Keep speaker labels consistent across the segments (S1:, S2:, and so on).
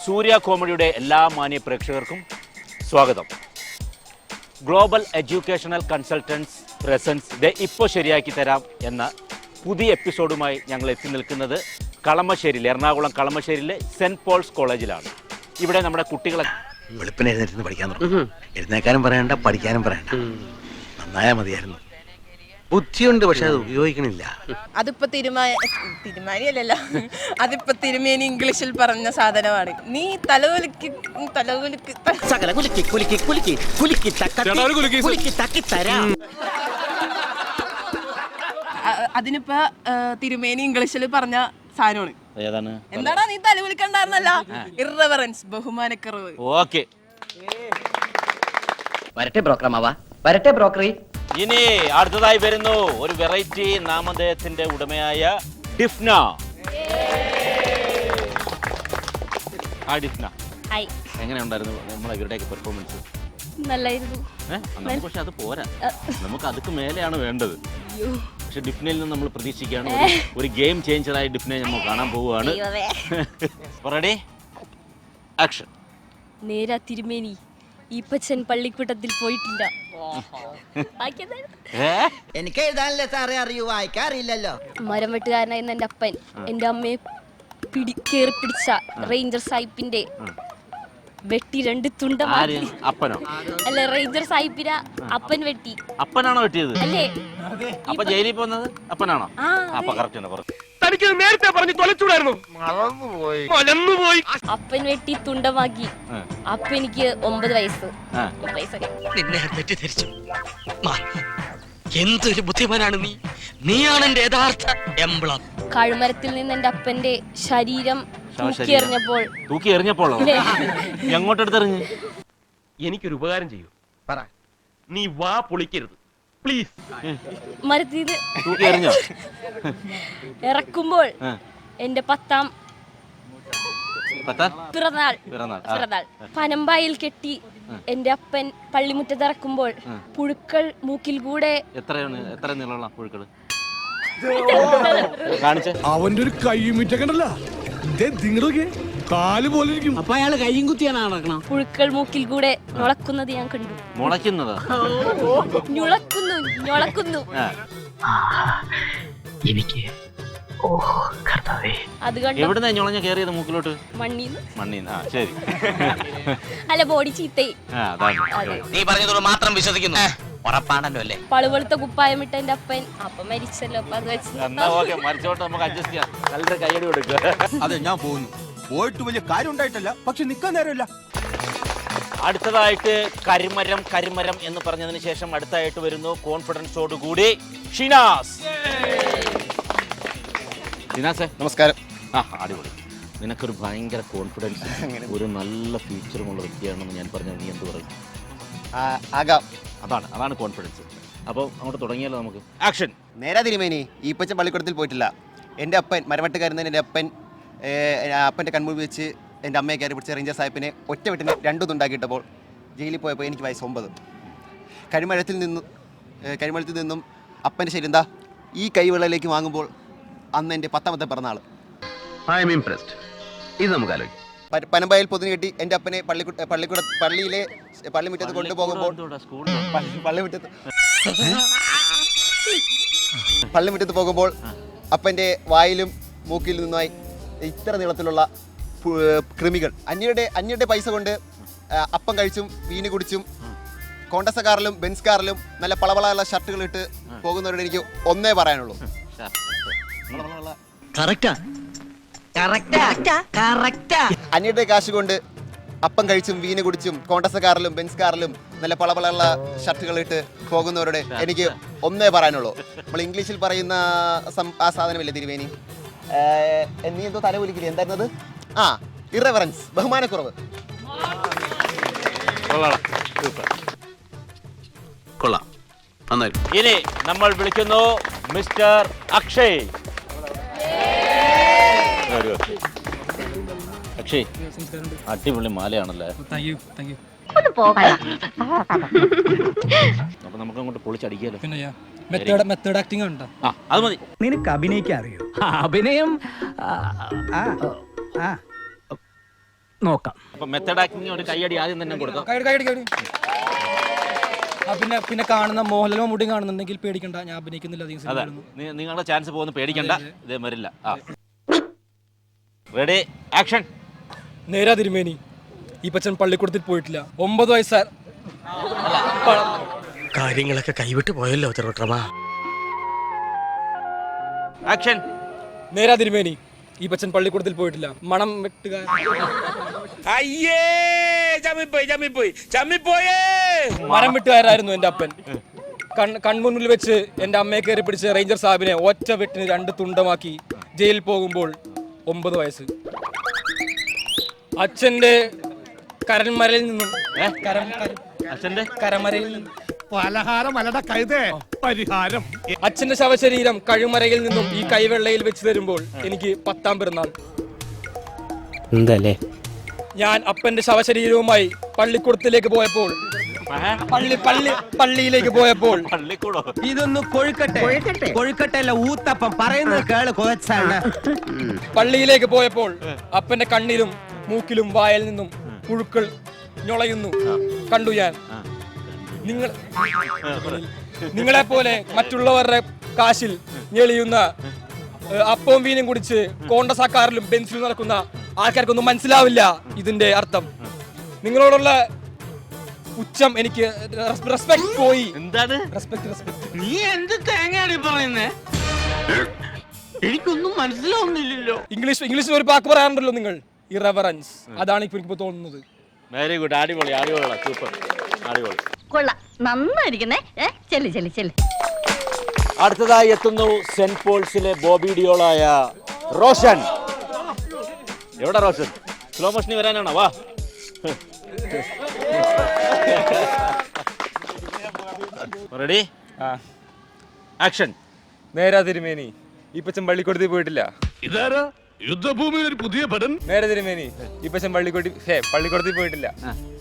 S1: സൂര്യ കോമഡിയുടെ എല്ലാ മാന്യ പ്രേക്ഷകർക്കും സ്വാഗതം. ഗ്ലോബൽ എഡ്യൂക്കേഷണൽ കൺസൾട്ടൻസ് പ്രസൻസ് ഇപ്പോൾ ശരിയാക്കി തരാം എന്ന പുതിയ എപ്പിസോഡുമായി ഞങ്ങൾ എത്തി നിൽക്കുന്നത് കളമശ്ശേരിയിൽ, എറണാകുളം കളമശ്ശേരിയിലെ സെൻറ്റ് പോൾസ് കോളേജിലാണ്. ഇവിടെ നമ്മുടെ കുട്ടികളെ
S2: വെളുപ്പിന് എഴുന്നേറ്റ് പഠിക്കാൻ തുടങ്ങും. എഴുന്നേക്കാനും പറയണ്ട, പഠിക്കാനും പറയണ്ട. നന്നായാ മതിയായിരുന്നു. ബുദ്ധിയുണ്ട്, പക്ഷെ അത് ഉപയോഗിക്കണില്ല.
S3: അതിപ്പോ തിരുമാനിയല്ലല്ലോ, അതിപ്പോ തിരുമേനി ഇംഗ്ലീഷിൽ പറഞ്ഞ സാധനമാണ്. നീ തലകുലുക്കി അതിനിപ്പോ തിരുമേനി ഇംഗ്ലീഷിൽ പറഞ്ഞ സാധനമാണ്. എന്താടാ നീ തലകുലിക്കണ്ടായിരുന്നല്ല? ഇറവറൻസ്, ബഹുമാനക്കുറവ്.
S1: ഓക്കെ,
S4: വരട്ടെ ബ്രോക്കറമാവാ, വരട്ടെ ബ്രോക്കറി.
S1: ഇനി അടുത്തതായി വരുന്നു ഒരു വെറൈറ്റി നാമധേയത്തിന്റെ ഉടമയായ ഡിഫ്ന. ഡിഫ്ന, എങ്ങനെയുണ്ടായിരുന്നു നമ്മളെ ഇവരുടെയൊക്കെ പെർഫോമൻസ്?
S5: നല്ലായിരുന്നു.
S1: പക്ഷെ അത് പോരാ, നമുക്ക് അതൊക്കെ മേലെയാണ് വേണ്ടത്. പക്ഷെ ഡിഫ്നയിൽ നിന്ന് നമ്മൾ പ്രതീക്ഷിക്കുകയാണ് ഒരു ഗെയിം ചേഞ്ചറായി ഡിഫ്നെ നമ്മൾ കാണാൻ പോവുകയാണ്. Ready, action.
S5: നേരാ തിരുമേനി, ഈപ്പച്ചൻ പള്ളിക്കൂട്ടത്തിൽ പോയിട്ടില്ല.
S4: എനിക്ക് എഴുതാനല്ലേ സാറേ അറിയൂ, വായിക്കാറില്ലല്ലോ.
S5: മരം വെട്ടുകാരനായിരുന്ന എന്റെ അപ്പൻ എന്റെ അമ്മയെ കേറി പിടിച്ച റേഞ്ചർ സാഹിബിന്റെ വെട്ടി 2 തുണ്ടമാക്കി.
S1: അപ്പനോ?
S5: അല്ല, റേഞ്ചർ സാഹിബിനെ അപ്പൻ വെട്ടി.
S1: അപ്പനാണോ വെട്ടിയത്?
S5: അല്ലേ?
S1: അപ്പൊ ജയിലിൽ പോകുന്നത് അപ്പനാണോ? അപ്പൊ കറക്റ്റ് ആണ്.
S6: നേരത്തെ പറഞ്ഞു തൊലച്ചൂടായിരുന്നു,
S5: അപ്പൻ വെട്ടി തുണ്ടമാക്കി. അപ്പൊ എനിക്ക് 9 വയസ്സ്.
S6: നിന്നെ തെറ്റിദ്ധരിച്ചു. എന്തൊരു ബുദ്ധിമാനാണ് നീ. നീയാണ് എന്റെ യഥാർത്ഥ എംബ്ലം.
S5: കഴുമരത്തിൽ നിന്ന് എന്റെ അപ്പന്റെ ശരീരം തൂക്കി
S1: എറിഞ്ഞപ്പോൾ എങ്ങോട്ടെടുത്തെറിഞ്ഞ്?
S6: എനിക്കൊരു ഉപകാരം ചെയ്യൂ, പറ. നീ വാ പൊളിക്കരുത് പ്ലീസ്.
S5: മരത്തിൽ
S1: തൂക്കി എറിഞ്ഞോ?
S5: ഇറക്കുമ്പോൾ എന്റെ 10ാം പിറന്നാൾ പനമ്പായിൽ കെട്ടി എന്റെ അപ്പൻ പള്ളിമുറ്റത്ത് ഇറക്കുമ്പോൾ പുഴുക്കൾ മൂക്കിൽ കൂടെ.
S1: എത്ര നീളമുള്ള പുഴുക്കൾ?
S7: അവന്റെ ഒരു കൈമിറ്റക്കണ്ടല്ല, കാല് പോലെ ഇരിക്കും.
S4: അപ്പൊ അയാള് കയ്യും കുത്തിയാണ് നടക്കണം.
S5: പുഴുക്കൾ മൂക്കിൽ കൂടെ ഞൊളക്കുന്നത് ഞാൻ കണ്ടു.
S1: മുളയ്ക്കുന്നത്?
S5: ഞൊളക്കുന്നു.
S6: എനിക്ക്
S5: അത് കണ്ടു.
S1: എവിടുന്നാ ഞൊളഞ്ഞ കേറിയത് മൂക്കിലോട്ട്?
S5: മണ്ണീന്ന്.
S1: ശരി.
S5: അല്ല, ബോഡി ചീത്തേ.
S6: നീ പറഞ്ഞതോട് മാത്രം വിശ്വസിക്കുന്നു, ഉറപ്പാണല്ലോ അല്ലേ?
S5: പളുപളുത്ത കുപ്പായമിട്ട എന്റെ അപ്പൻ അപ്പം മരിച്ചല്ലോ. അപ്പൊ അത് വെച്ച്
S1: മരിച്ചോട്ട് നമുക്ക് അഡ്ജസ്റ്റ് ചെയ്യാം. നല്ലൊരു കൈയടി കൊടുക്കുക.
S7: അതെ, ഞാൻ പോകുന്നു. പോയിട്ട് വലിയ കാര്യം ഉണ്ടായിട്ടല്ല, പക്ഷെ നിക്കാൻ നേരമില്ല.
S1: അടുത്തതായിട്ട് കരിമരം എന്ന് പറഞ്ഞതിന് ശേഷം അടുത്തായിട്ട് വരുന്നു കോൺഫിഡൻസോട് കൂടി ഷിനാസ്. ഷിനാസേ, നമസ്കാരം. അടിപൊളി. നിനക്കൊരു ഭയങ്കര കോൺഫിഡൻസ്, ഒരു നല്ല ഫ്യൂച്ചറുമുള്ള വ്യക്തിയാണെന്ന് ഞാൻ പറഞ്ഞത് നീ എന്ത് പറയും? അതാണ് കോൺഫിഡൻസ്. അപ്പോൾ അങ്ങോട്ട് തുടങ്ങിയാലോ നമുക്ക്? ആക്ഷൻ.
S8: നേരാ തിരുമേനി, ഈപ്പച്ച പള്ളിക്കൂടത്തിൽ പോയിട്ടില്ല. എൻ്റെ അപ്പൻ മരവെട്ടുകാരൻ. എൻ്റെ അപ്പൻ്റെ കൺമുമ്പിൽ വെച്ച് എൻ്റെ അമ്മയെ കയറി പിടിച്ച റേഞ്ചർ സാഹിബിനെ ഒറ്റ വെട്ടിന് 2 തുണ്ടാക്കിയിട്ടപ്പോൾ ജയിലിൽ പോയപ്പോൾ എനിക്ക് വയസ്സ് 9. കരിമരത്തിൽ നിന്നും അപ്പൻ്റെ ശരി എന്താ ഈ കൈവിളയിലേക്ക് വാങ്ങുമ്പോൾ അന്ന് എൻ്റെ 10ാമത്തെ പിറന്നാൾ.
S2: ഇത് നമുക്ക് ആലോചിക്കാം.
S8: പനമ്പായിൽ പൊതിന് കെട്ടി എൻ്റെ അപ്പനെ പള്ളിമുറ്റത്ത് കൊണ്ടുപോകുമ്പോൾ പള്ളിമുറ്റത്ത് പോകുമ്പോൾ അപ്പൻ്റെ വായിലും മൂക്കിൽ നിന്നുമായി ഇത്ര നീളത്തിലുള്ള കൃമികൾ. അന്യരുടെ പൈസ കൊണ്ട് അപ്പം കഴിച്ചും വീന് കുടിച്ചും കോണ്ടസ കാറിലും ബെൻസ് കാറിലും നല്ല പളവളയുള്ള ഷർട്ടുകൾ ഇട്ട് പോകുന്നവരോട് എനിക്ക് ഒന്നേ പറയാനുള്ളൂ, അന്യരുടെ കാശ് കൊണ്ട് അപ്പം കഴിച്ചും വീന് കുടിച്ചും കോണ്ടസ കാറിലും ബെൻസ് കാറിലും നല്ല പളവളയുള്ള ഷർട്ടുകൾ ഇട്ട് പോകുന്നവരോട് എനിക്ക് ഒന്നേ പറയാനുള്ളൂ. നമ്മൾ ഇംഗ്ലീഷിൽ പറയുന്ന ആ സാധനമില്ലേ തിരുവേനി, നീ എന്തോ തലകുലിക്കില്ല, എന്തായിരുന്നത്? ഇറവറൻസ്, ബഹുമാനക്കുറവ്.
S2: കൊള്ളാം, നന്നായി.
S1: ഇനി നമ്മൾ വിളിക്കുന്നു മിസ്റ്റർ അക്ഷയ്. അക്ഷയ്, അടിപൊളി മാലയാണല്ലേ? അപ്പൊ നമുക്ക് അങ്ങോട്ട് പൊളിച്ചടിക്കാലോ.
S9: മെത്തേഡ് ആക്ടിംഗ് ഉണ്ടോ?
S1: ആ അത് മതി.
S4: നിനക്ക് അഭിനയിക്കാൻ അറിയോ?
S9: അഭിനയം നോക്കാം.
S1: അപ്പൊ മെത്തേഡ് ആക്ടിങ് ഒരു കൈയടി ആദ്യം തന്നെ കൊടുക്കാം.
S9: കൈയടി. പിന്നെ കാണുന്ന മോഹൻലാൽ മമ്മൂട്ടിയും കാണുന്നുണ്ടെങ്കിൽ പേടിക്കണ്ട, ഞാൻ അഭിനയിക്കുന്നില്ല.
S1: അതെ, നിങ്ങളുടെ ചാൻസ് പോകുന്ന പേടിക്കണ്ട, ഇതേ വരില്ല. Ready action.
S9: നേരാ തിരുമേനി, ഈ പച്ചൻ പള്ളിക്കൂടത്തിൽ പോയിട്ടില്ല. 9 വയസ്സാ.
S6: കാര്യങ്ങളൊക്കെ കൈവിട്ട് പോയല്ലോ തിരുവട്ടമാ.
S1: ആക്ഷൻ.
S9: നേരാ തിരുമേനി, ഈ പച്ചൻ പള്ളിക്കൂടത്തിൽ പോയിട്ടില്ല. മണം വെട്ടുക. മരം വെട്ടുകാരായിരുന്നു എന്റെ അപ്പൻ. കൺമുന്നിൽ വെച്ച് എന്റെ അമ്മയെ കയറി പിടിച്ച് റേഞ്ചർ സാഹിബിനെ ഒറ്റ വെട്ടിന് 2 തുണ്ടമാക്കി ജയിലിൽ പോകുമ്പോൾ 9 വയസ്സ്. അച്ഛന്റെ കരമരയിൽ നിന്നും അച്ഛന്റെ ശവശരീരം കഴിമരയിൽ നിന്നും ഈ കൈവെള്ളയിൽ വെച്ച് തരുമ്പോൾ എനിക്ക് 10-ാം പിറന്നാൾ.
S6: എന്തല്ലേ
S9: ഞാൻ അപ്പന്റെ ശവശരീരവുമായി പള്ളിക്കൂടത്തിലേക്ക് പോയപ്പോൾ പള്ളിയിലേക്ക് പോയപ്പോൾ
S4: ഇതൊന്ന് കൊഴുക്കട്ടെ അല്ല ഊത്തപ്പം പറയുന്നത് കേള് കോച്ചാണ്.
S9: പള്ളിയിലേക്ക് പോയപ്പോൾ അപ്പന്റെ കണ്ണിലും മൂക്കിലും വായിൽ നിന്നും പുഴുക്കൾ ഞൊളയുന്നു കണ്ടു ഞാൻ. നിങ്ങളെ പോലെ മറ്റുള്ളവരുടെ കാശിൽ ഞെളിയുന്ന അപ്പവും വീനും കുടിച്ച് കോണ്ടസാക്കാറിലും ബെൻസിലും നടക്കുന്ന ആൾക്കാർക്കൊന്നും മനസ്സിലാവില്ല ഇതിന്റെ അർത്ഥം. നിങ്ങളോടുള്ള ഉച്ചം എനിക്ക് റെസ്പെക്ട് പോയി.
S1: എന്താണ്
S9: റെസ്പെക്ട്?
S4: നീ എന്ത് തേങ്ങയാണ് പറയുന്നേ? എനിക്കൊന്നും മനസ്സിലാവുന്നില്ലല്ലോ.
S9: ഇംഗ്ലീഷിൽ ഒരു വാക്ക് പറയാറുണ്ടല്ലോ നിങ്ങൾ, ഇറവറൻസ്. അതാണ് എനിക്ക് തോന്നുന്നത്.
S1: വെരി ഗുഡ്, അടിപൊളി, സൂപ്പർ, അടിപൊളി.
S5: കൊള്ളാം, നന്നായിരിക്കുന്നേ. ചെല്ലി.
S1: അടുത്തതായി എത്തുന്നു സെന്റ് പോൾസിലെ ബോബി ഡിയോളായ റോഷൻ. എവിടെ റോഷൻ? സ്ലോ മോഷനിൽ വരാനാണോ? വാ. Ready action.
S9: നേരാ തിരുമേനി, ഈ പച്ചൻ പള്ളിക്കൂടത്തിൽ പോയിട്ടില്ല.
S6: ഇതാരാ യുദ്ധഭൂമിയിൽ ഒരു പുതിയ പടൻ?
S9: നേരെ തിരുമേനി, ഈ പച്ചൻ പള്ളിക്കൂടത്തിൽ പോയിട്ടില്ല.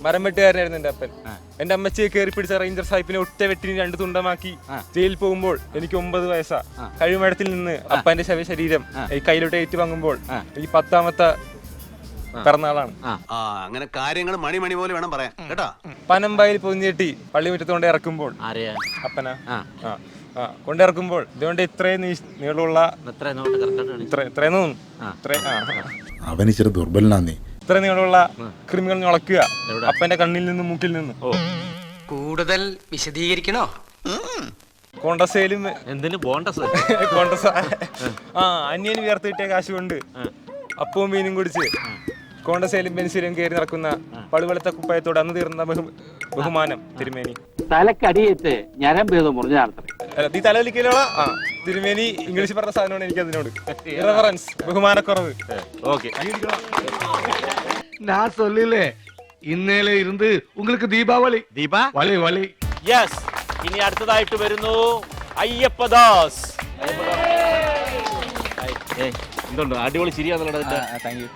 S9: മരം വെട്ടുകാരനായിരുന്നു എന്റെ അപ്പൻ. എന്റെ അമ്മച്ചിയെ കയറി പിടിച്ച റേഞ്ചർ സാഹിബിനെ ഒറ്റ വെട്ടിന് 2 തുണ്ടമാക്കി ജയിലിൽ പോകുമ്പോൾ എനിക്ക് 9 വയസ്സാ. കഴിമരത്തിൽ നിന്ന് അപ്പന്റെ ശവശരീരം ഈ കയ്യിലോട്ട് ഏറ്റു വാങ്ങുമ്പോൾ ഈ 10-ാമത്തെ പിറന്നാളാണ്.
S2: അങ്ങനെ കാര്യങ്ങൾ മണി പോലെ വേണം പറയാൻ കേട്ടോ.
S9: പനമ്പായിൽ പൊതിഞ്ഞേട്ടി പള്ളിമുറ്റത്ത് കൊണ്ട് ഇറക്കുമ്പോൾ അപ്പനാ കൊണ്ടിറക്കുമ്പോൾ ഇതുകൊണ്ട് ഇത്രയും നീളമുള്ള
S7: അവന് ചെറു ദുർബലനാന്നേ.
S9: ഇത്ര നീളമുള്ള കൃമികൾ ഞൊളക്കുക അപ്പന്റെ കണ്ണിൽ നിന്നും മൂക്കിൽ നിന്നും.
S4: കൂടുതൽ വിശദീകരിക്കണോ?
S9: കോണ്ടസയിലും
S1: എന്തിനു ബോണ്ടസ്?
S9: കോണ്ടസ അന്യന് ഉയർത്തി കിട്ടിയ കാശ് കൊണ്ട് അപ്പവും മീനും കുടിച്ച് കോണ്ടസയിലും പെൻസിലും കയറി നടക്കുന്ന പളുവെളുത്ത കുപ്പായത്തോട് അന്ന് തീർന്ന ബഹുമാനം തിരുമേനി.
S4: തലക്കടിയേറ്റ് ഞരമ്പേത് മുറിഞ്ഞാർത്തേ.
S9: ഈ തലവലിക്കലുള്ള തിരുമേനി ഇംഗ്ലീഷ് പറഞ്ഞ സാധനമാണ് എനിക്ക് അതിനോട്. റെഫറൻസ്, ബഹുമാനക്കുറവ്.
S1: ഓക്കെ,
S6: ഞാൻ சொல்லிலே ഇന്നലെ ഇരുന്ന് உங்களுக்கு ദീപാവലി വലി.
S1: യെസ്. ഇനി അടുത്തതായിട്ട് വരുന്നു അയ്യപ്പദാസ്. എന്തുണ്ട്, അടിപൊളി ശരിയാണല്ലോ.
S9: Thank you.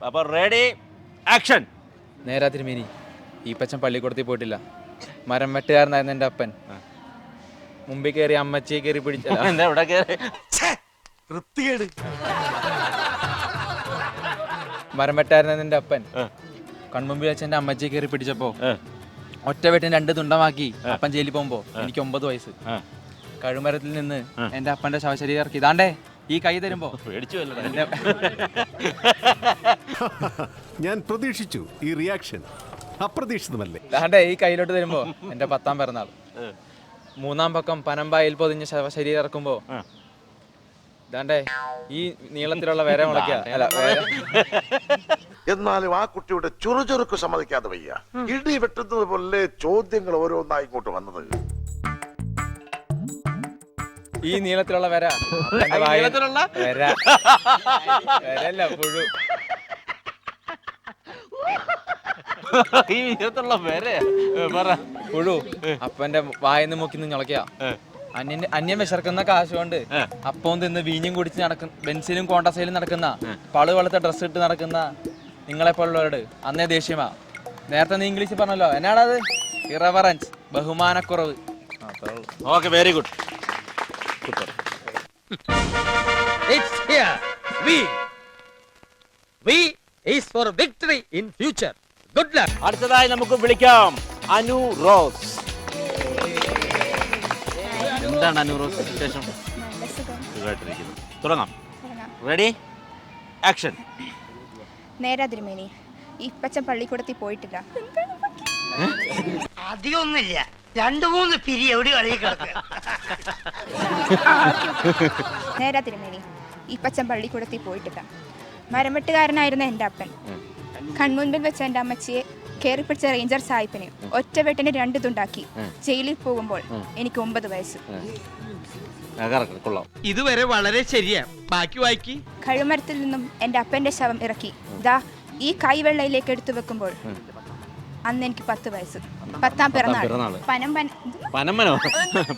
S1: അപ്പൊ റെഡി ആക്ഷൻ.
S9: നേരാ തിരുമേനി, ഈ പച്ചൻ പള്ളിക്കൂടത്തിൽ പോയിട്ടില്ല. മരം വെട്ടുകാരനായിരുന്നു എന്റെ അപ്പൻ. മുമ്പിൽ കയറി അമ്മച്ചിയെ കയറി പിടിച്ച മരം വെട്ടുകാരനായിരുന്നു എന്റെ അപ്പൻ. കൺമുമ്പിൽ വെച്ച് എന്റെ അമ്മച്ചിയെ കയറി പിടിച്ചപ്പോ ഒറ്റ വെട്ടിന് 2 തുണ്ടമാക്കി അപ്പൻ ജയിലിൽ പോകുമ്പോ എനിക്ക് 9 വയസ്സ്. കഴുമരത്തിൽ നിന്ന് എന്റെ അപ്പന്റെ ശവശരീരം ഇറക്കി ഇതാണ്ടേ ഈ കൈ തരുമ്പോ
S7: ഞാൻ പ്രതീക്ഷിച്ചു ഈ റിയാക്ഷൻ. അപ്രതീക്ഷിതമല്ലേ?
S9: ഇതാണ്ടേ ഈ കയ്യിലോട്ട് തരുമ്പോ എന്റെ 10-ാം പിറന്നാൾ. 3-ാം പക്കം പനമ്പായിൽ പൊതിഞ്ഞ ശവശരീരം ഇറക്കുമ്പോ ഇതാണ്ടേ ഈ നീളത്തിലുള്ള വേറെ മുളയ്ക്ക.
S10: എന്നാലും ആ കുട്ടിയുടെ ചുറുചുറുക്ക് സമ്മതിക്കാതെ വയ്യ. ഇടി വെട്ടുന്നത് പോലെ ചോദ്യങ്ങൾ ഓരോന്നായി ഇങ്ങോട്ട് വന്നത്.
S9: ഈ നീളത്തിലുള്ള വര വരല്ല പുഴു.
S1: ഈ നീളത്തിലുള്ള
S9: പുഴു അപ്പന്റെ വായന്ന് മുക്കിന്ന് ഞൊളക്കുക. അന്യം വിശർക്കുന്ന കാശ് കൊണ്ട് അപ്പം തിന്ന് വീഞ്ഞും കുടിച്ച് നടക്കുന്ന ബെൻസിലും കോണ്ടസയിലും നടക്കുന്ന പളുവെളുത്ത ഡ്രസ്സ് ഇട്ട് നടക്കുന്ന നിങ്ങളെപ്പോലുള്ളവരോട് അന്നേ ദേഷ്യമാ. നേരത്തെ നീ ഇംഗ്ലീഷിൽ പറഞ്ഞല്ലോ, എന്നാണത്? ഇറവറൻസ്, ബഹുമാനക്കുറവ്.
S1: Okay, very good.
S4: It's here. We is for victory in future. Good luck.
S1: അടുത്തതായി നമുക്ക് വിളിക്കാം അനു റോസ്. എന്താണ് അനു റോസ് വിശേഷം? സുഖമായിട്ടിരിക്കുന്നു. തുടങ്ങാം. Ready, action.
S3: നേരാ തിരുമേനി, ഇപ്പച്ചൻ പള്ളിക്കൂടത്തിൽ പോയിട്ടില്ല.
S4: അധികമൊന്നുമില്ല, 2-3 പിരി എവിടെ കളി കിടക്കുക.
S3: നേരാ തിരുമേനി, ഇപ്പച്ചൻ പള്ളിക്കൂടത്തിൽ പോയിട്ടില്ല. മരംവെട്ടുകാരനായിരുന്ന എൻ്റെ അപ്പൻ കൺമുൻപിൽ വെച്ച എൻ്റെ അമ്മച്ചിയെ കയറിപ്പിടിച്ച റേഞ്ചർ സാഹിബിനെ ഒറ്റവെട്ടിന് 2 തുണ്ടാക്കി ജയിലിൽ പോകുമ്പോൾ എനിക്ക് 9 വയസ്സ്.
S4: ഇതുവരെ വളരെ ശരിയാ. ബാക്കി വായിക്കി.
S3: കഴുമരത്തിൽ നിന്നും എൻ്റെ അപ്പൻ്റെ ശവം ഇറക്കി ദാ ഈ കൈവെള്ളയിലേക്ക് എടുത്തു വെക്കുമ്പോൾ അന്ന് എനിക്ക് 10 വയസ്സ്. 10ാം പിറന്നാൾ.
S1: പനമനോ?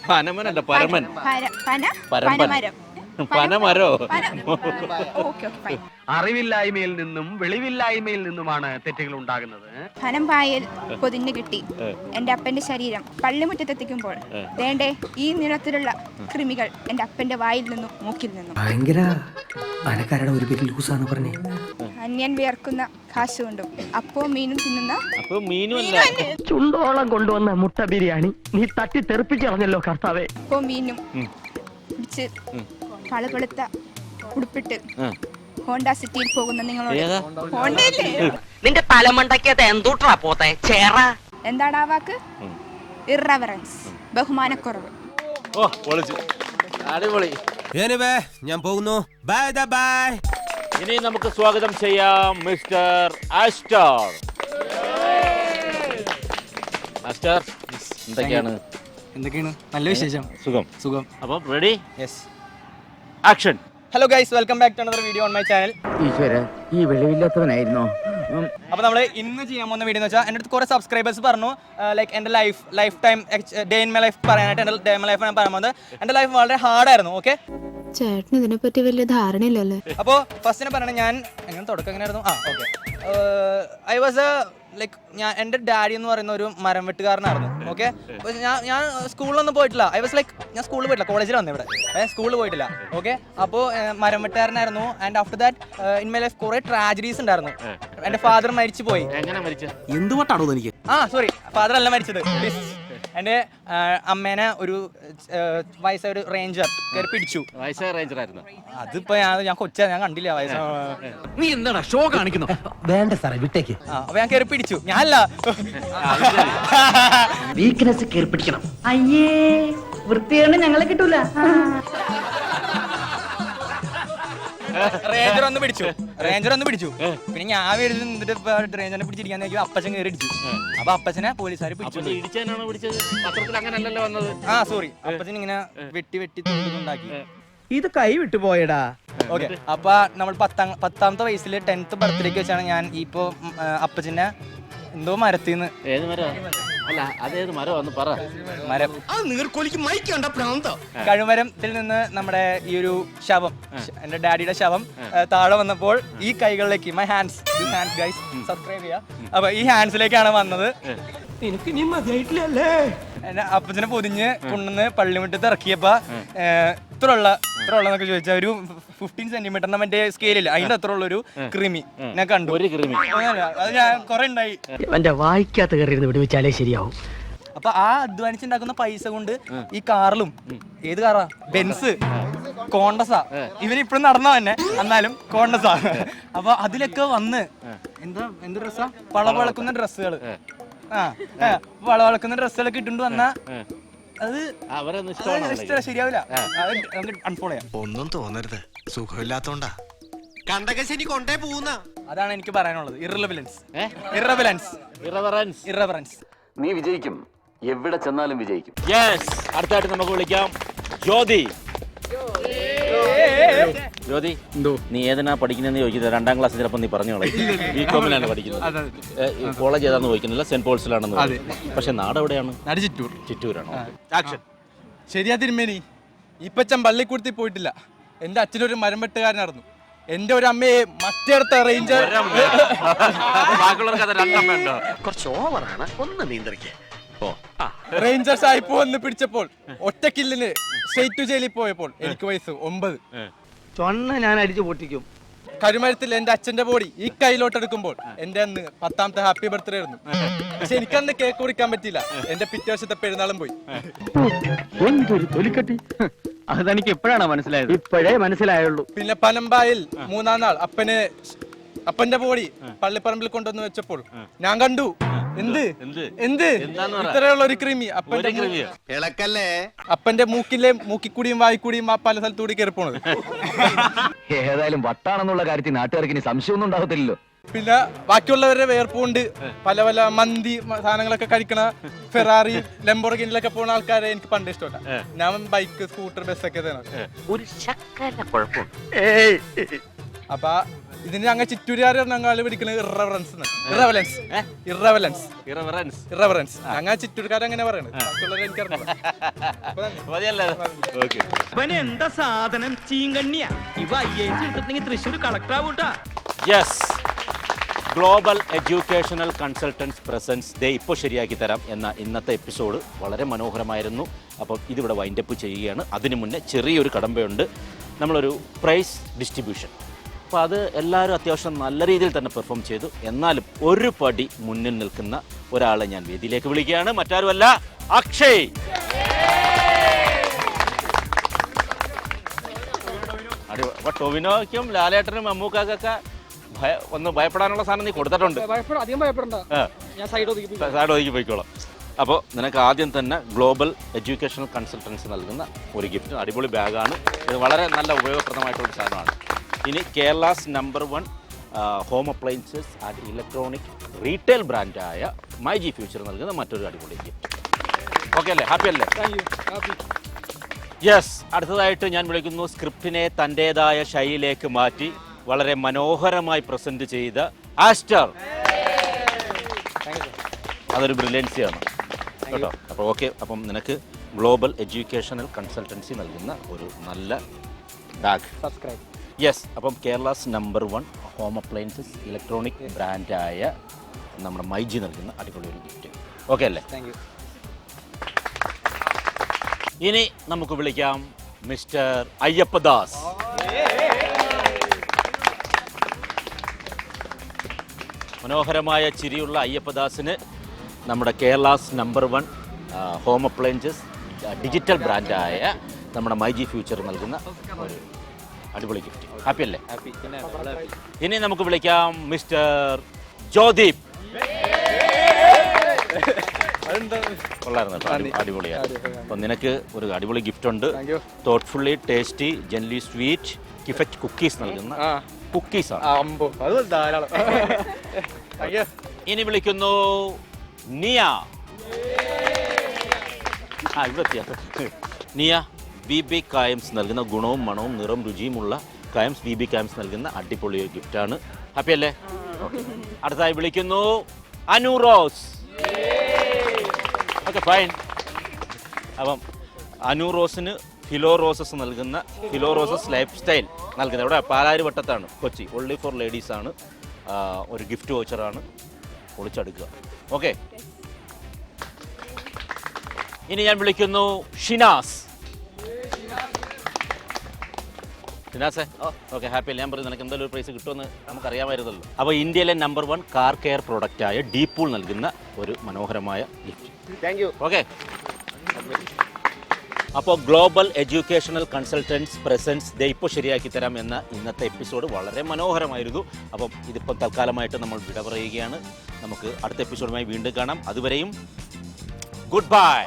S1: പനമനല്ല, പരമൻ.
S3: പനമരം.
S1: പനമരോ?
S4: അറിവില്ലായ്മയിൽ നിന്നും വെളിവില്ലായ്മയിൽ നിന്നുമാണ് തെറ്റുകൾ ഉണ്ടാകുന്നത്.
S3: ഫനം പായൽ പൊതിഞ്ഞു കിട്ടി എൻ്റെ അപ്പൻ്റെ ശരീരം പള്ളിമുറ്റത്തെത്തിക്കുമ്പോൾ വേണ്ടേ ഈ നിറത്തിലുള്ള കൃമികൾ എൻ്റെ അപ്പൻ്റെ വായിൽ നിന്നും മൂക്കിൽ നിന്നും.
S4: ഭയങ്കര പണക്കാരുടെ ഒരു പേരിൽ ലൂസാണ് പറഞ്ഞേ.
S3: അന്യൻ വിയർക്കുന്ന കാശുകൊണ്ടും അപ്പവും മീനും തിന്നുന്ന
S4: ചുണ്ടോളം കൊണ്ടുവന്ന മുട്ട ബിരിയാണി നീ തട്ടി തെറിപ്പിച്ചറിഞ്ഞല്ലോ കർത്താവേ.
S3: അപ്പവും മീനും പിടിച്ച് പളുപളുത്ത ഉടുപ്പിട്ട് ഹോണ്ട സിറ്റിയിൽ പോകുന്ന നിങ്ങളോട്
S4: നിന്റെ തലമണ്ടക്കകത്ത് എന്തൂട്ടാ പോത്തെ ചേറ.
S3: എന്താണ് ആ വാക്ക്? ഇറവറൻസ്, ബഹുമാനക്കുറവ്.
S1: അടിപൊളി.
S7: ഞാൻ പോകുന്നു. Bye bye.
S1: ഇനി നമുക്ക് സ്വാഗതം ചെയ്യാം മിസ്റ്റർ ആസ്റ്റർ. ആസ്റ്റർ, എന്തൊക്കെയാണ്?
S9: നല്ല വിശേഷം.
S1: സുഖം. അപ്പം ready,
S9: yes,
S1: action.
S9: Hello guys, welcome back to another video on my channel.
S4: ഈ വെളിവില്ലാത്തവനായിരുന്നോ?
S9: അപ്പോൾ നമ്മൾ ഇന്ന് ചെയ്യാൻ പോകുന്ന വീഡിയോ എന്ന് വെച്ചാൽ എൻ്റെ അടുത്ത് കുറേ സബ്സ്ക്രൈബേഴ്സ് പറഞ്ഞു ലൈക്ക് എൻ്റെ life time day in my life പറയാനായിട്ട്. എൻ്റെ ഡേ ഇൻ മൈ ലൈഫ് ഞാൻ പറയാൻ പോകുന്നത് എൻ്റെ ലൈഫ് വളരെ ഹാർഡായിരുന്നു. ഓക്കെ,
S3: ചേട്ടന് ഇതിനെപ്പറ്റി വലിയ ധാരണയില്ലല്ലേ?
S9: അപ്പോൾ ഫസ്റ്റിനെ പറയണത് ഞാൻ എങ്ങനെ തുടക്കം എങ്ങനെയായിരുന്നു? ഓക്കെ, ഐ വാസ് ലൈക്ക് എൻ്റെ ഡാഡി എന്ന് പറയുന്ന ഒരു മരം വെട്ടുകാരനായിരുന്നു. ഓക്കെ, ഞാൻ സ്കൂളിലൊന്നും പോയിട്ടില്ല. ഐ വാസ് ലൈക്ക് ഞാൻ സ്കൂളിൽ പോയിട്ടില്ല, കോളേജിൽ വന്നു ഇവിടെ, സ്കൂളിൽ പോയിട്ടില്ല. ഓക്കെ, അപ്പോൾ മരം വെട്ടുകാരനായിരുന്നു. And after that in my life കുറേ ട്രാജഡീസ് ഉണ്ടായിരുന്നു. എൻ്റെ ഫാദർ മരിച്ചു പോയി.
S2: എന്തുകൊണ്ടാണോ എനിക്ക്?
S9: സോറി, ഫാദർ അല്ല മരിച്ചത്. എൻ്റെ അമ്മേനെ ഒരു വയസ്സായ ഒരു റേഞ്ചർ കയറി പിടിച്ചു.
S1: വയസ്സായ റേഞ്ചർ ആയിരുന്നു.
S9: അതിപ്പോ ഞാൻ കൊച്ചാ, ഞാൻ കണ്ടില്ല വയസ്സാ.
S2: നീ എന്താണ് ഷോ കാണിക്കുന്നു? വേണ്ട സാറേ, വിട്ടേക്ക്.
S9: അപ്പൊ ഞാൻ കയറി പിടിച്ചു. ഞാനല്ല,
S4: വീക്ക്നെസ് കയറി പിടിക്കണം. അയ്യേ, വൃത്തിയാണ് ഞങ്ങളെ കിട്ടൂല.
S9: റേഞ്ചർ ഒന്ന് പിടിച്ചു. പിന്നെ ഞാൻ വരുന്നിട്ട് റേഞ്ചറിനെ പിടിച്ചിരിക്കാൻ അപ്പച്ചൻ കയറി ഇടിച്ചു. അപ്പൊ അപ്പച്ചനെ പോലീസുകാർ പിടിച്ചു. സോറി, അപ്പച്ചൻ ഇങ്ങനെ വെട്ടി ഉണ്ടാക്കി.
S4: ഇത് കൈ വിട്ടു പോയടാ.
S9: ഓക്കെ, അപ്പൊ നമ്മൾ 10ാമത്തെ വയസ്സിൽ 10th ബർത്ത്ഡേക്ക് വെച്ചാണ് ഞാൻ ഇപ്പോ അപ്പച്ചനെ എന്തോ മരത്തിന്ന്.
S1: ഏത് മരം? അല്ല, അതേത് മരം ഒന്ന് പറ.
S9: മരം കഴുമരത്തിൽ നിന്ന് നമ്മുടെ ഈ ഒരു ശവം, എന്റെ ഡാഡിയുടെ ശവം താഴെ വന്നപ്പോൾ ഈ കൈകളിലേക്ക് മൈ ഹാൻഡ്സ് ഗൈസ് സബ്സ്ക്രൈബ് ചെയ്യുക. അപ്പൊ ഈ ഹാൻഡ്സിലേക്കാണ് വന്നത്. എന്നെ അപ്പച്ചനെ പൊതിഞ്ഞ് കൊണ്ടുവന്ന് പള്ളിമുറ്റത്ത് ഇറക്കിയപ്പോ ഇത്ര ഉള്ളന്നൊക്കെ ചോദിച്ചാൽ ഒരു 15 സെന്റിമീറ്ററിന്റെ മറ്റേ സ്കെയിലില്ല, അതിന്റെ അത്ര ഉള്ളൊരു കൃമി ഞാൻ കണ്ടു.
S1: ഒരു കൃമി?
S9: അത് ഞാൻ കുറെ ഉണ്ടായി.
S4: എന്റെ വായിക്കാത്ത കയറിയിരുന്ന് വിടുവിച്ചാലേ ശരിയാവും.
S9: അപ്പൊ ആ അധ്വാനിച്ചുണ്ടാക്കുന്ന പൈസ കൊണ്ട് ഈ കാറിലും, ഏത് കാറാ, ബെൻസ്, കോണ്ടസാ, ഇവനിപ്പോഴും നടന്ന തന്നെ, എന്നാലും കോണ്ടസാ. അപ്പൊ അതിലൊക്കെ വന്ന് എന്ത് ഡ്രസ്സാ, വളവളക്കുന്ന ഡ്രസ്സുകള്, വളവളക്കുന്ന ഡ്രസ്സുകളൊക്കെ ഇട്ടുകൊണ്ട് വന്നാ അത് ശരിയാവില്ല. അത് അൺഫോളോ ചെയ്യാം.
S7: ഒന്നും തോന്നരുത്, സുഖമില്ലാത്തോണ്ടാ. കണ്ടകശനി കൊണ്ടേ പോകുന്ന.
S9: അതാണ് എനിക്ക് പറയാനുള്ളത്. ഇറവറൻസ്.
S11: നീ വിജയിക്കും, എവിടെ ചെന്നാലും വിജയിക്കും.
S1: യെസ്. അടുത്തായിട്ട് നമുക്ക് വിളിക്കാം ജ്യോതി. ജ്യോതി, നീ ഏതിനാ പഠിക്കുന്നതെന്ന് ചോദിക്കുന്നത് 2ാം ക്ലാസ് ചിലപ്പോൾ നീ പറഞ്ഞോളെ. ബികോമിലാണ് പഠിക്കുന്നത്. കോളേജ് ഏതാണെന്ന് ചോദിക്കുന്നില്ല, സെന്റ് പോൾസിലാണെന്ന്. പക്ഷെ നാട് എവിടെയാണ്? ചിറ്റൂരാണോ? ആക്ഷൻ.
S9: ശരിയാ തിരുമേനി, ഇപ്പച്ചൻ പള്ളിക്കൂടത്തിൽ പോയിട്ടില്ല. എൻ്റെ അച്ഛനൊരു മരം വെട്ടുകാരനായിരുന്നു. എന്റെ ഒരു അമ്മയെ മറ്റേടത്ത റേഞ്ചർ
S2: കുറച്ച് ഓവറാണ്, ഒന്ന് നിയന്ത്രിക്കേ.
S9: റേഞ്ചർ സാഹിബ് വന്ന് പിടിച്ചപ്പോൾ ഒറ്റക്കില്ലിന് സ്റ്റേറ്റ് ജയിലിൽ പോയപ്പോൾ എനിക്ക് വയസ്സ് 9.
S2: ചൊണ്ണ ഞാൻ അടിച്ചു പൊട്ടിക്കും.
S9: കരുമരത്തിൽ എന്റെ അച്ഛന്റെ ബോഡി ഈ കയ്യിലോട്ട് എടുക്കുമ്പോൾ എന്റെ അന്ന് 10ാമത്തെ ഹാപ്പി ബർത്ത്ഡേ ആയിരുന്നു. പക്ഷെ എനിക്കന്ന് കേക്ക് കുറിക്കാൻ പറ്റിയില്ല. എന്റെ പിറ്റേ വർഷത്തെ പെരുന്നാളും പോയി.
S6: എന്തൊരു തൊലിക്കട്ടി, അതെനിക്ക് എപ്പോഴാണ് മനസ്സിലായത്? ഇപ്പോഴേ മനസ്സിലായുള്ളൂ.
S9: പിന്നെ പനമ്പായിൽ 3ാം നാൾ അപ്പന്റെ ബോഡി പള്ളിപ്പറമ്പിൽ കൊണ്ടുവന്ന് വെച്ചപ്പോൾ ഞാൻ കണ്ടു. എന്ത് ഇത്രയുള്ള ഒരു കൃമി അപ്പന്റെ മൂക്കിക്കൂടിയും വായിക്കൂടിയും ആ പല സ്ഥലത്തൂടി കയറി പോണത്.
S11: ഏതായാലും വട്ടാണെന്നുള്ള കാര്യത്തിൽ നാട്ടുകാർക്ക് ഇനി സംശയമൊന്നും ഉണ്ടാകത്തില്ലല്ലോ.
S9: പിന്നെ ബാക്കിയുള്ളവരുടെ വേർപ്പുണ്ട്. പല പല മന്തി സാധനങ്ങളൊക്കെ കഴിക്കണ ഫെറാറി ലംബോർഗിനിലൊക്കെ പോകുന്ന ആൾക്കാരെ എനിക്ക് പണ്ട് ഇഷ്ടമല്ല. ഞാൻ ബൈക്ക് സ്കൂട്ടർ ബസ്സൊക്കെ അപ്പൊ ഇതിന് ഞങ്ങൾ ചിറ്റൂരുകാർ ഞങ്ങൾ പിടിക്കുന്നത് ഇറവലൻസ്. ഞങ്ങൾ ചിറ്റൂർക്കാർ അങ്ങനെ പറയണത്.
S6: എന്താ സാധനം ചീങ്കണ്ണിയാ? ഇവ തൃശ്ശൂർ കളക്ടർ ആവൂട്ടാ.
S1: Yes, global educational consultants presence ദേ ഇപ്പോൾ ശരിയാക്കി തരാം എന്ന ഇന്നത്തെ എപ്പിസോഡ് വളരെ മനോഹരമായിരുന്നു. അപ്പം ഇതിവിടെ വൈൻഡപ്പ് ചെയ്യുകയാണ്. അതിനു മുന്നേ ചെറിയൊരു കടമ്പയുണ്ട്. നമ്മളൊരു പ്രൈസ് ഡിസ്ട്രിബ്യൂഷൻ. അപ്പോൾ അത് എല്ലാവരും അത്യാവശ്യം നല്ല രീതിയിൽ തന്നെ പെർഫോം ചെയ്തു. എന്നാലും ഒരു പടി മുന്നിൽ നിൽക്കുന്ന ഒരാളെ ഞാൻ വേദിയിലേക്ക് വിളിക്കുകയാണ്. മറ്റാരുമല്ല, അക്ഷയ്. അപ്പോൾ ടൊവിനോയ്ക്കും ലാലേട്ടനും മമ്മൂക്കൊക്കെ ഒന്ന് ഭയപ്പെടാനുള്ള സാധനം നീ കൊടുത്തിട്ടുണ്ട്. ഞാൻ സൈഡ് ഒതുക്കി പോയിക്കോളാം. അപ്പോൾ നിനക്ക് ആദ്യം തന്നെ ഗ്ലോബൽ എഡ്യൂക്കേഷണൽ കൺസൾട്ടൻസി നൽകുന്ന ഒരു ഗിഫ്റ്റ്. അടിപൊളി ബാഗാണ് ഇത്. വളരെ നല്ല ഉപയോഗപ്രദമായിട്ടുള്ളൊരു സാധനമാണ്. ഇനി Kerala's number 1 home appliances and electronic retail ബ്രാൻഡായ മൈ ജി ഫ്യൂച്ചർ നൽകുന്ന മറ്റൊരു അടിപൊളി ഗിഫ്റ്റ്. ഓക്കെ അല്ലേ? ഹാപ്പി അല്ലേ? യെസ്. അടുത്തതായിട്ട് ഞാൻ വിളിക്കുന്നു സ്ക്രിപ്റ്റിനെ തൻ്റേതായ ശൈലിയിലേക്ക് മാറ്റി വളരെ മനോഹരമായി പ്രസന്റ് ചെയ്ത ആസ്റ്റർ. അതൊരു ബ്രില്യൻസിയാണ് കേട്ടോ. അപ്പോൾ ഓക്കെ, അപ്പം നിനക്ക് ഗ്ലോബൽ എഡ്യൂക്കേഷണൽ കൺസൾട്ടൻസി നൽകുന്ന ഒരു നല്ല ബാഗ്.
S9: സബ്സ്ക്രൈബ്.
S1: യെസ്. അപ്പം Kerala's number 1 home appliances electronic ബ്രാൻഡായ നമ്മുടെ മൈജി നൽകുന്ന അടിപൊളി ഒരു ഗിഫ്റ്റ്. ഓക്കെ അല്ലേ?
S9: Thank you.
S1: ഇനി നമുക്ക് വിളിക്കാം മിസ്റ്റർ അയ്യപ്പദാസ്. മനോഹരമായ ചിരിയുള്ള അയ്യപ്പദാസിന് നമ്മുടെ Kerala's number 1 home appliances digital ബ്രാൻഡായ നമ്മുടെ മൈ ജി ഫ്യൂച്ചർ നൽകുന്ന ഒരു അടിപൊളി ഗിഫ്റ്റ്. ഹാപ്പി അല്ലേ? ഇനി നമുക്ക് വിളിക്കാം മിസ്റ്റർ ജോദീപ്. കൊള്ളായിരുന്നു കേട്ടോ, അടിപൊളിയാണ്. അപ്പം നിനക്ക് ഒരു അടിപൊളി ഗിഫ്റ്റ് ഉണ്ട്. തോട്ട്ഫുള്ളി ടേസ്റ്റി ജെൻലി സ്വീറ്റ് കിഫക്റ്റ് കുക്കീസ് നൽകുന്ന കുക്കീസാണ്. ഇനി വിളിക്കുന്നു നിയ. നിയ BB കായംസ് നൽകുന്ന ഗുണവും മണവും നിറം രുചിയുമുള്ള കായംസ് BB കായംസ് നൽകുന്ന അടിപൊളി ഗിഫ്റ്റാണ്. ഹാപ്പി അല്ലേ? അടുത്തായി വിളിക്കുന്നു അനു റോസ്. Okay, fine. അപ്പം അനു റോസിന് ഫിലോ റോസസ് നൽകുന്ന ഫിലോ റോസസ് ലൈഫ് സ്റ്റൈൽ നൽകുന്നത് ഇവിടെ പാലാരിവട്ടത്താണ്, കൊച്ചി. ഓൺലി ഫോർ ലേഡീസ് ആണ്. ഒരു ഗിഫ്റ്റ് വൗച്ചറാണ്. പൊളിച്ചെടുക്കുക. ഓക്കെ. ഇനി ഞാൻ വിളിക്കുന്നു ഷിനാസ്. ഷിനാസേ, ഓക്കെ, ഹാപ്പി അല്ലേ? ഞാൻ പറഞ്ഞു നിനക്ക് എന്തെങ്കിലും ഒരു പ്രൈസ് കിട്ടുമെന്ന് നമുക്കറിയാമായിരുന്നല്ലോ. അപ്പോൾ ഇന്ത്യയിലെ നമ്പർ 1 കാർ കെയർ പ്രൊഡക്റ്റായ ഡീപൂൾ നൽകുന്ന ഒരു മനോഹരമായ ഗിഫ്റ്റ്.
S8: Thank you.
S1: ഓക്കെ. അപ്പോൾ ഗ്ലോബൽ എഡ്യൂക്കേഷണൽ കൺസൾട്ടൻസ് പ്രസൻസ് ദേ ഇപ്പോൾ ശരിയാക്കി തരാം എന്ന ഇന്നത്തെ എപ്പിസോഡ് വളരെ മനോഹരമായിരുന്നു. അപ്പം ഇതിപ്പം തൽക്കാലമായിട്ട് നമ്മൾ വിട പറയുകയാണ്. നമുക്ക് അടുത്ത എപ്പിസോഡുമായി വീണ്ടും കാണാം. അതുവരെയും ഗുഡ് ബൈ.